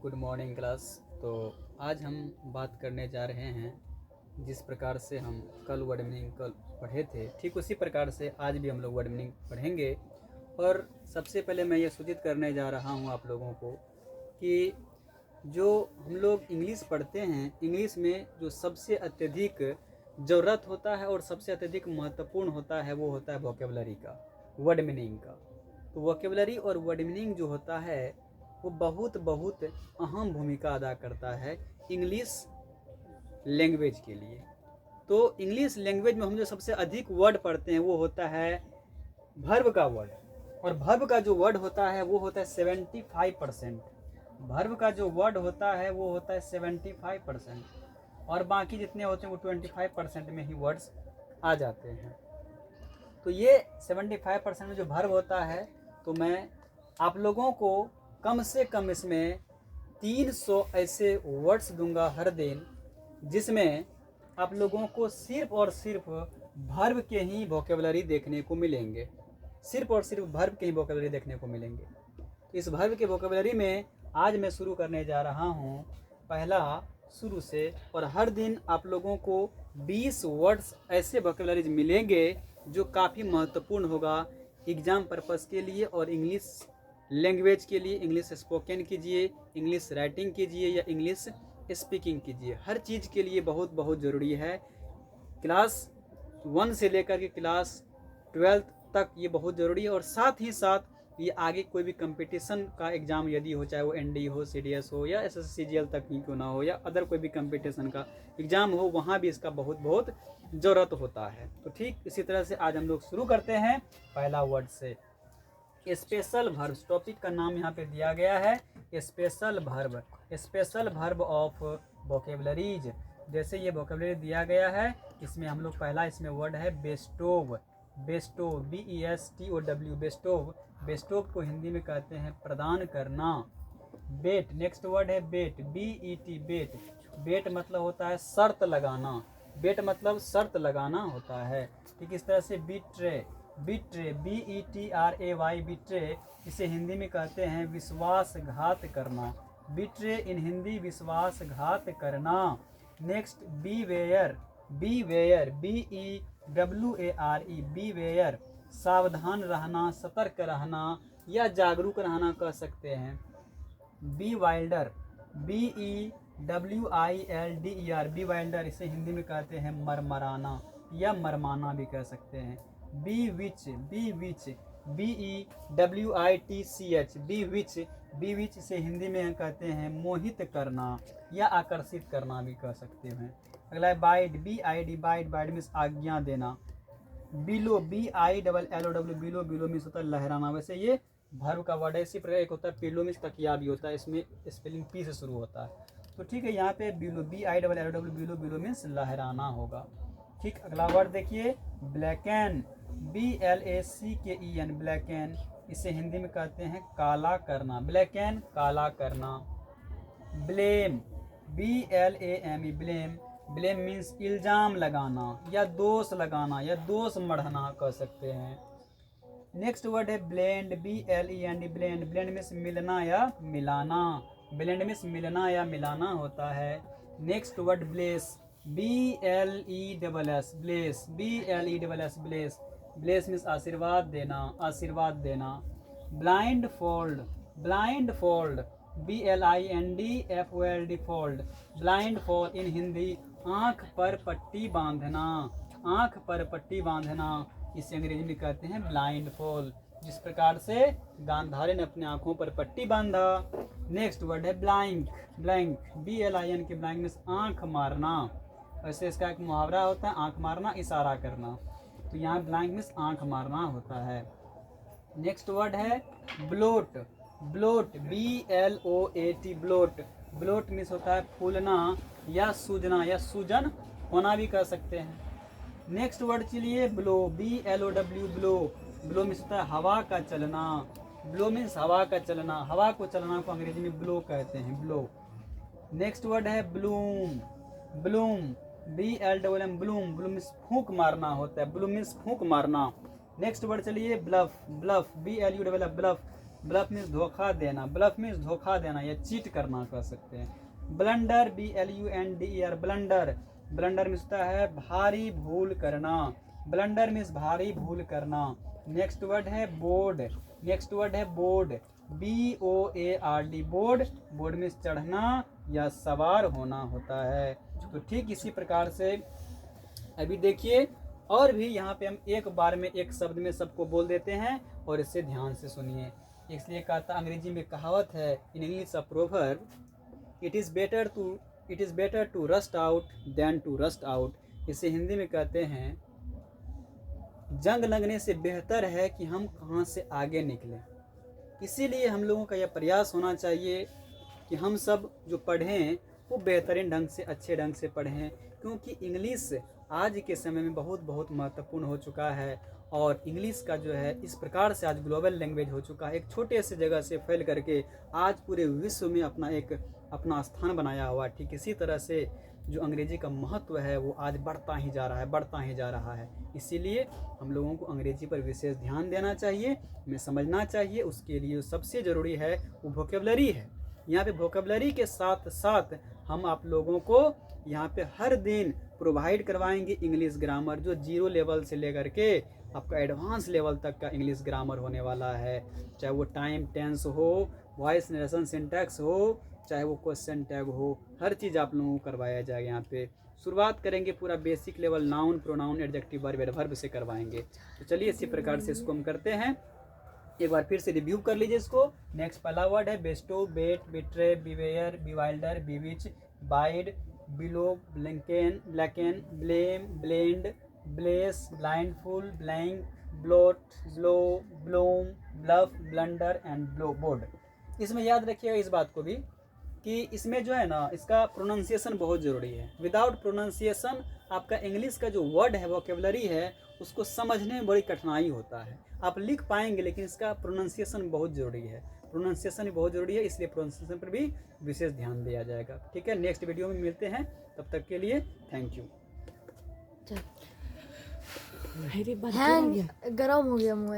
Good morning class. तो आज हम बात करने जा रहे हैं जिस प्रकार से हम कल वर्ड मीनिंग कल पढ़े थे, ठीक उसी प्रकार से आज भी हम लोग वर्ड मीनिंग पढ़ेंगे। और सबसे पहले मैं ये सूचित करने जा रहा हूँ आप लोगों को कि जो हम लोग इंग्लिश पढ़ते हैं, इंग्लिश में जो सबसे अत्यधिक ज़रूरत होता है और सबसे अत्यधिक महत्वपूर्ण होता है वो होता है वोकेबलरी का, वर्ड मीनिंग का। तो वोकेबलरी और वर्ड मीनिंग जो होता है वो बहुत अहम भूमिका अदा करता है इंग्लिश लैंग्वेज के लिए। तो इंग्लिश लैंग्वेज में हम जो सबसे अधिक वर्ड पढ़ते हैं वो होता है वर्ब का वर्ड, और वर्ब का जो वर्ड होता है वो होता है 75%। वर्ब का जो वर्ड होता है वो होता है 75%, और बाकी जितने होते हैं वो 25% में ही वर्ड्स आ जाते हैं। तो ये 75% में जो वर्ब होता है, तो मैं आप लोगों को कम से कम इसमें 300 ऐसे वर्ड्स दूंगा हर दिन, जिसमें आप लोगों को सिर्फ और सिर्फ वर्ब के ही वोकेबलरी देखने को मिलेंगे, सिर्फ और सिर्फ वर्ब के ही वोकेबलरी देखने को मिलेंगे। तो इस वर्ब के वोकेबलरी में आज मैं शुरू करने जा रहा हूँ पहला शुरू से, और हर दिन आप लोगों को 20 वर्ड्स ऐसे वोकेबलरीज मिलेंगे जो काफ़ी महत्वपूर्ण होगा एग्ज़ाम पर्पस के लिए और इंग्लिश लैंग्वेज के लिए। इंग्लिश स्पोकन कीजिए, इंग्लिश राइटिंग कीजिए या इंग्लिश स्पीकिंग कीजिए, हर चीज़ के लिए बहुत ज़रूरी है। क्लास 1 से लेकर के क्लास 12 तक ये बहुत ज़रूरी है, और साथ ही साथ ये आगे कोई भी कंपटीशन का एग्ज़ाम यदि हो, चाहे वो एनडी हो, सीडीएस हो या एसएससीजीएल तक ही क्यों ना हो, या अदर कोई भी कंपटीशन का एग्ज़ाम हो, वहाँ भी इसका बहुत ज़रूरत होता है। तो ठीक इसी तरह से आज हम लोग शुरू करते हैं पहला वर्ड से, स्पेशल वर्ब। टॉपिक का नाम यहाँ पे दिया गया है special verb, special verb of vocabularies. जैसे ये वोकेबलरी दिया गया है, इसमें हम लोग पहला इसमें वर्ड है बेस्टोव। बेस्टोव BESTOW, बेस्टोव। बेस्टोव को हिंदी में कहते हैं प्रदान करना। बेट, नेक्स्ट वर्ड है बेट, BET, बेट। बेट मतलब होता है शर्त लगाना, बेट मतलब शर्त लगाना होता है। ठीक इस तरह से बिट्रे, बिट्रे BETRAY, बिट्रे, इसे हिंदी में कहते हैं विश्वासघात करना। बिट्रे इन हिंदी विश्वासघात करना। Next beware, beware BEWARE, beware, सावधान रहना, सतर्क रहना या जागरूक रहना कह सकते हैं। Bewilder, BEWILDER, bewilder, इसे हिंदी में कहते हैं मरमराना या मरमाना भी कह सकते हैं। बी विच, बी विच BEWITCH, बी विच, बी विच इसे हिंदी में कहते हैं मोहित करना या आकर्षित करना भी कह सकते हैं। अगला है wide, BID, wide, wide means आज्ञा देना। Below, BILLOW, billow, billow means होता है लहराना। वैसे ये वर्ब का वर्ड है, इसी प्रकार एक होता है पिलो मीन्स तकिया भी होता है, इसमें स्पेलिंग P से शुरू होता है। तो ठीक है, यहाँ पे billow, BILLOW, billow, billow means लहराना होगा। ठीक, अगला वर्ड देखिए ब्लैकन, BLACKEN, ब्लैकन, इसे हिंदी में कहते हैं काला करना। ब्लैकन काला करना। Blame, BLAME, blame, blame means इल्ज़ाम लगाना या दोष लगाना या दोष मढ़ना कह सकते हैं। नेक्स्ट वर्ड है blend, BLEND, blend, blend means मिलना या मिलाना। ब्लेंड मीन्स मिलना या मिलाना होता है। Next word bless, BLESS, bless, BLESS, bless, bless means आशीर्वाद देना, आशीर्वाद देना। Blind fold, blind fold, BLIND fold, blind fold in Hindi आँख पर पट्टी बांधना, आँख पर पट्टी बांधना, इसे अंग्रेजी में कहते हैं ब्लाइंड फोल्ड। जिस प्रकार से गांधारी ने अपने आँखों पर पट्टी बांधा। नेक्स्ट वर्ड है blank, blank BLINK, blank means आँख मारना। वैसे इसका एक मुहावरा होता है आँख मारना इशारा करना, तो यहाँ ब्लैंक मीन्स आँख मारना होता है। नेक्स्ट वर्ड है bloat, bloat BLOAT, bloat, bloat means होता है फूलना या सूजना या सूजन होना भी कह सकते हैं। नेक्स्ट वर्ड चलिए blow, BLOW, blow, blow means होता है हवा का चलना। ब्लो मीन्स हवा का चलना, हवा को चलना को अंग्रेजी में ब्लो कहते हैं, ब्लो। नेक्स्ट वर्ड है bloom, bloom BLWM, bloom, bloom means फूंक मारना होता है, ब्लूम मीन्स फूंक मारना। नेक्स्ट वर्ड चलिए bluff, bluff BLUFF, bluff, bluff means धोखा देना, ब्लफ मीन्स धोखा देना या चीट करना कह सकते हैं। Blunder, BLUNDER, blunder, blunder means होता है भारी भूल करना, ब्लंडर मीन्स भारी भूल करना। नेक्स्ट वर्ड है बोर्ड, नेक्स्ट वर्ड है board, BOARD, board, board means चढ़ना या सवार होना होता है। तो ठीक इसी प्रकार से अभी देखिए, और भी यहाँ पे हम एक बार में एक शब्द में सबको बोल देते हैं और इसे ध्यान से सुनिए। इसलिए कहता, अंग्रेजी में कहावत है, in English a proverb, it is better to rust out than to rust out. इसे हिंदी में कहते हैं, जंग लगने से बेहतर है कि हम कहाँ से आगे निकलें। इसीलिए हम लोगों का यह प्रयास होना चाहिए कि हम सब जो पढ़ें वो बेहतरीन ढंग से, अच्छे ढंग से पढ़ें, क्योंकि इंग्लिश आज के समय में बहुत महत्वपूर्ण हो चुका है। और इंग्लिश का जो है इस प्रकार से आज ग्लोबल लैंग्वेज हो चुका है, एक छोटे से जगह से फैल करके आज पूरे विश्व में अपना स्थान बनाया हुआ। ठीक इसी तरह से जो अंग्रेजी का महत्व है वो आज बढ़ता ही जा रहा है। इसीलिए हम लोगों को अंग्रेजी पर विशेष ध्यान देना चाहिए, हमें समझना चाहिए। उसके लिए सबसे ज़रूरी है वो वोकेबलरी है। यहाँ पे वोकेबलरी के साथ साथ हम आप लोगों को यहाँ पे हर दिन प्रोवाइड करवाएंगे इंग्लिश ग्रामर, जो 0 लेवल से लेकर के आपका एडवांस लेवल तक का इंग्लिश ग्रामर होने वाला है। चाहे वो टाइम टेंस हो, वॉइस नरेशन सिंटैक्स हो, चाहे वो क्वेश्चन टैग हो, हर चीज़ आप लोगों को करवाया जाएगा। यहाँ पे शुरुआत करेंगे पूरा basic level, noun, pronoun, adjective, verb, adverb से करवाएंगे। तो चलिए इसी प्रकार से इसको हम करते हैं। एक बार फिर से रिव्यू कर लीजिए इसको। नेक्स्ट पहला वर्ड है bestow, bet, betray, beware, bewilder, bewitch, bide, billow, blanken, blacken, blame, blend, bless, blindfold, blank, bloat, blow, bloom, bluff, blunder and board. इसमें याद रखिएगा इस बात को भी कि इसमें जो है ना, इसका प्रोनाउंसिएशन बहुत ज़रूरी है। विदाउट प्रोनाउंसिएशन आपका इंग्लिश का जो वर्ड है, वोकेबलरी है, उसको समझने में बड़ी कठिनाई होता है। आप लिख पाएंगे लेकिन इसका प्रोनाउंसिएशन बहुत ज़रूरी है, प्रोनाउंसिएशन भी बहुत ज़रूरी है। इसलिए प्रोनाउंसिएशन पर भी विशेष ध्यान दिया जाएगा। ठीक है, नेक्स्ट वीडियो में मिलते हैं, तब तक के लिए थैंक यू। हैंग गरम हो गया मोबाइल।